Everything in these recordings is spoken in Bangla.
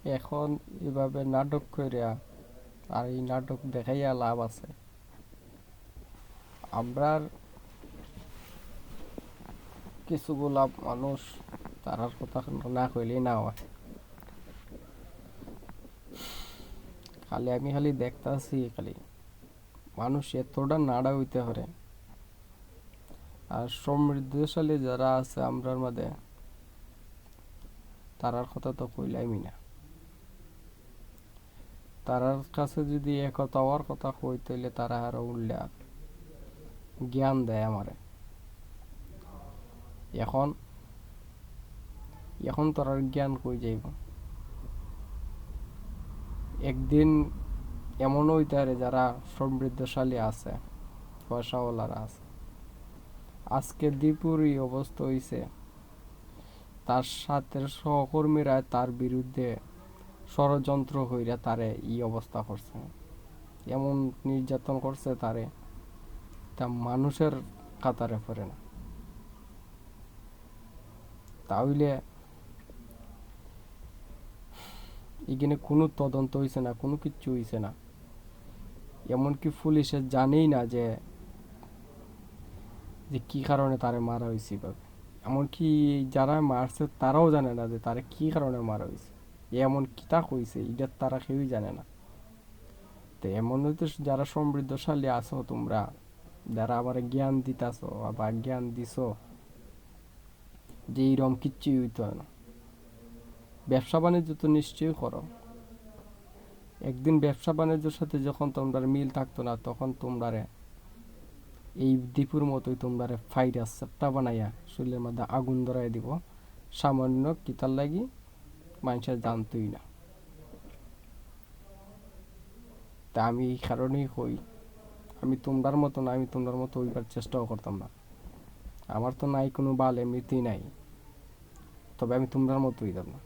এখন এভাবে নাটক কইরা আর এই নাটক দেখাইয়া লাভ আছে? আমরার কিছুগুলা মানুষ তারার কথা না কইলেই না হয়। আমি খালি দেখতাছি খালি মানুষ এতটা নাড়া হইতে পারে। আর সমৃদ্ধশালী যারা আছে আমরার মধ্যে তারার কথা তো কইলামই না। তারার কাছে যদি একথা হওয়ার কথা কই তাইলে তারা আরো উল্টা জ্ঞান দেয় আমারে। এখন এখন তারার জ্ঞান কই যাইব? একদিন এমনও হইতে পারে যারা সমৃদ্ধশালী আছে, পয়সাওয়ালারা আছে, আজকে দীপুর এই অবস্থা হইছে, তার সাথে সহকর্মীরা তার বিরুদ্ধে ষড়যন্ত্র কইরা তারে এই অবস্থা করছে, এমন নির্যাতন করছে তারে, তা মানুষের কাতারে পড়ে না। তাহলে এখানে কোনো তদন্ত হইছে না, কোনো কিচ্ছু হইছে না। এমনকি পুলিশে জানেই না যে যে কি কারণে তারে মারা হয়েছে এভাবে। এমনকি যারা মারছে তারাও জানে না যে তারে কি কারণে মারা হয়েছে, এমন কিতা হয়েছে এটা তারা কেউই জানে না। তো এমন হইতে যারা সমৃদ্ধশালী আছো তোমরা, যারা আবার জ্ঞান দিতাছো বা জ্ঞান দিছো যে এইরকম কিচ্ছুই হইতো না, ব্যবসা বাণিজ্য তো নিশ্চয়ই করো। একদিন ব্যবসা বাণিজ্যের সাথে যখন তোমরা মিল থাকতো না, তখন তোমরা এই দীপুর মতোই তোমরা ফাইরাস চেপ্টা বানাইয়া শরীরের মধ্যে আগুন ধরাই দিব, সামান্য কিতার লাগি মানুষের জানতোই না। তা আমি এই কারণেই কই, আমি তোমরার মতো না, আমি তোমরার মতো হইবার চেষ্টাও করতাম না। আমার তো নাই কোনো বাল, এমনিতেই নাই। তবে আমি তোমরার মতো হইতাম না।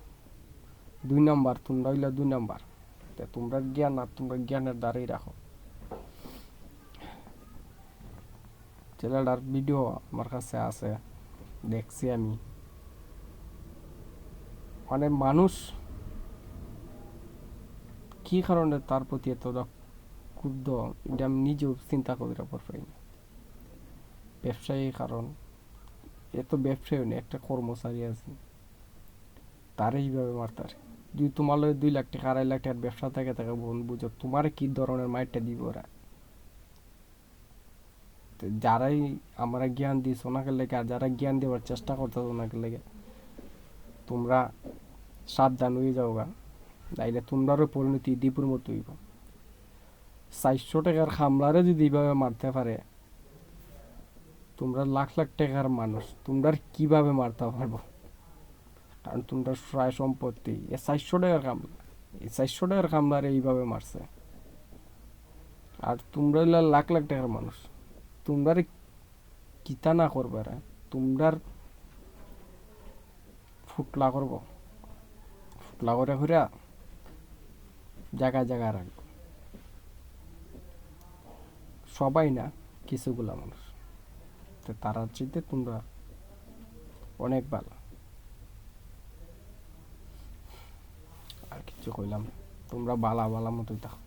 2 নাম্বার, তোমরা হইলা 2 নাম্বার। তোমরা জ্ঞান আর তোমরা জ্ঞানের দ্বারাই রাখো। ছেলেটার ভিডিও আমার কাছে আছে, দেখছি আমি। মানে মানুষ কি কারণে তার প্রতি এতটা ক্ষুব্ধ, এটা আমি নিজেও চিন্তা করার পর পাই না। ব্যবসায়ী কারণ, এত ব্যবসায়ী নেই, একটা কর্মচারী আছে, তার এইভাবে মারতার। যদি তোমার লগে 2 লাখ টাকা 2.5 লাখ টাকার ব্যবসা থেকে থাকে, বোন বুঝো তোমার কি ধরনের মাইরটা দিব ওরা। তো যারাই আমরা জ্ঞান দিস ওনাকে লেগে, আর যারা জ্ঞান দেওয়ার চেষ্টা করতেছে ওনাকে লেগে, তোমরা সাবধান হয়ে যাও গা, নাইলে তোমরারও পরিণতি দীপুর মতো হইব। 400 টাকার খামলারে যদি এইভাবে মারতে পারে, তোমরা লাখ লাখ টাকার মানুষ, তোমরা কিভাবে মারতে পারবো? কারণ তোমরা প্রায় সম্পত্তি, 400 টাকার খামলা, এই 400 টাকার খামলারে এইভাবে মারছে। আর তোমরা হইলা লাখ লাখ টাকার মানুষ, তোমরা কিতা না করবে, তোমরার ফুটলা করবো, ফুটলা করে ঘুরা জায়গায় জায়গায় রাখবো। সবাই না, কিছুগুলা মানুষ। তো তারা চাইতে তোমরা অনেক ভালো। আর কিছু কইলাম না। তোমরা বালা বালা মতোই থাকো।